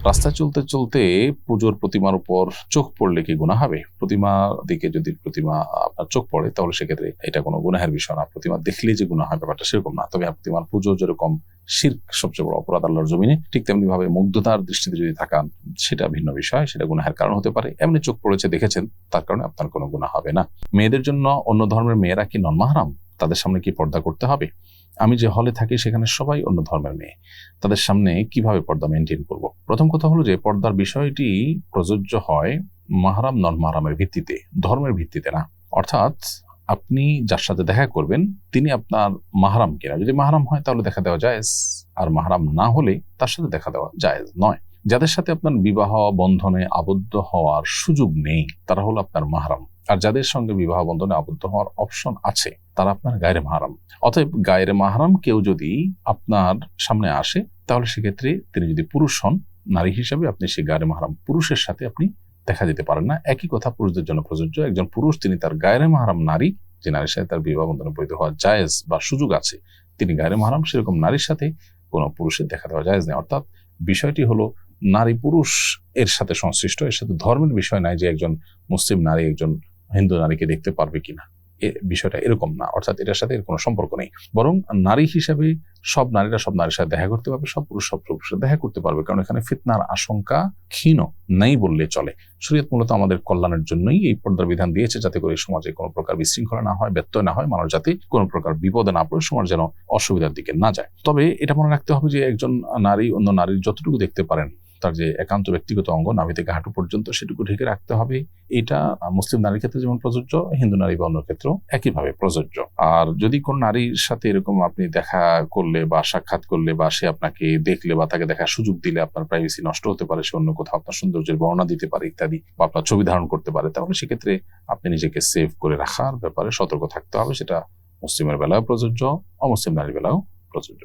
রাস্তায় চলতে চলতে পুজোর প্রতিমার উপর চোখ পড়লে কি গুনাহ হবে? প্রতিমার দিকে যদি প্রতিমা আপনার চোখ পড়ে তাহলে সেক্ষেত্রে এটা কোনো গুনাহের বিষয় না। প্রতিমা দেখলে যে গুনাহ হয় ব্যাপারটা সেরকম না। তবে প্রতিমার পুজো যেরকম শিরক সবচেয়ে বড় অপরাধ আল্লাহর জমিনে, ঠিক তেমনি ভাবে মুগ্ধতার দৃষ্টিতে যদি তাকান সেটা ভিন্ন বিষয়, সেটা গুনাহের কারণ হতে পারে। এমনি চোখ পড়েছে দেখেছেন, তার কারণে আপনার কোনো গুনাহ হবে না। মেয়েদের জন্য অন্য ধর্মের মেয়েরা কি নন মাহরাম? তাদের সামনে কি পর্দা করতে হবে? আমি যে হলে থাকি সেখানে সবাই অন্য ধর্মের মেয়ে, তাদের সামনে কিভাবে পর্দা মেনটেন করব? প্রথম কথা হলো যে পর্দার বিষয়টি প্রযোজ্য হয় মাহরাম নন মাহরামের ভিত্তিতে, ধর্মের ভিত্তিতে না। অর্থাৎ আপনি যার সাথে দেখা করবেন তিনি আপনার মাহরাম কিনা। যদি মাহরাম হয় তাহলে দেখা দেওয়া জায়েজ, আর মাহরাম না হলে তার সাথে দেখা দেওয়া জায়েজ নয়। যাদের সাথে আপনার বিবাহ বন্ধনে আবদ্ধ হওয়ার সুযোগ নেই তারা হলো আপনার মাহরাম, আর যাদের সঙ্গে বিবাহ বন্ধনে আবদ্ধ হওয়ার অপশন আছে তারা আপনার গায়রে মাহরাম। অতএব গায়রে মাহরাম কেউ যদি আপনার সামনে আসে তাহলে সেক্ষেত্রে তিনি যদি পুরুষ হন, নারী হিসাবে আপনি সেই গায়রে মাহরাম পুরুষের সাথে আপনি দেখা দিতে পারেন না। একই কথা পুরুষদের জন্য প্রযোজ্য। একজন পুরুষ তিনি তার গায়রে মাহরাম নারী, যে নারীর সাথে তার বিবাহ বন্ধনে পরিণত হওয়া জায়েজ বা সুযোগ আছে, তিনি গায়রে মাহরাম, সেরকম নারীর সাথে কোনো পুরুষের দেখা দেওয়া জায়েজ নেই। অর্থাৎ বিষয়টি হলো নারী পুরুষ এর সাথে সংশ্লিষ্ট, এর সাথে ধর্মের বিষয় নাই যে একজন মুসলিম নারী একজন হিন্দু নারীকে দেখতে পারবে কিনা, বিষয়টা এরকম না। অর্থাৎ এটার সাথে এর কোনো সম্পর্ক নেই। বরং নারী হিসাবে সব নারীরা সব নারীর সাথে দেখা করতে পারবে, সব পুরুষ সব পুরুষের সাথে দেখা করতে পারবে, কারণ এখানে ফিতনার আশঙ্কা ক্ষীণ নেই বললে চলে। শরীয়ত মূলত আমাদের কল্যাণের জন্যই এই পর্দার বিধান দিয়েছে, যাতে করে সমাজে কোনো প্রকার বিশৃঙ্খলা না হয়, ব্যত্যয় না হয়, মানুষ যাতে কোনো প্রকার বিপদে না পড়ে, সমাজ যেন অসুবিধার দিকে না যায়। তবে এটা মনে রাখতে হবে যে একজন নারী অন্য নারীর যতটুকু দেখতে পারেন, তার যে একান্ত ব্যক্তিগত অঙ্গ নাভি থেকে হাঁটু পর্যন্ত, সেটুকু ঢেকে রাখতে হবে। এটা মুসলিম নারীর ক্ষেত্রে যেমন প্রযোজ্য, হিন্দু নারী বা অন্য ক্ষেত্রেও একইভাবে প্রযোজ্য। আর যদি কোন নারীর সাথে এরকম আপনি দেখা করলে বা সাক্ষাৎ করলে বা সে আপনাকে দেখলে বা তাকে দেখার সুযোগ দিলে আপনার প্রাইভেসি নষ্ট হতে পারে, সে অন্য কোথাও আপনার সৌন্দর্যের বর্ণনা দিতে পারে ইত্যাদি, বা আপনার ছবি ধারণ করতে পারে, তাহলে সেক্ষেত্রে আপনি নিজেকে সেভ করে রাখার ব্যাপারে সতর্ক থাকতে হবে। সেটা মুসলিমের বেলাও প্রযোজ্য, অমুসলিম নারীর বেলাও প্রযোজ্য।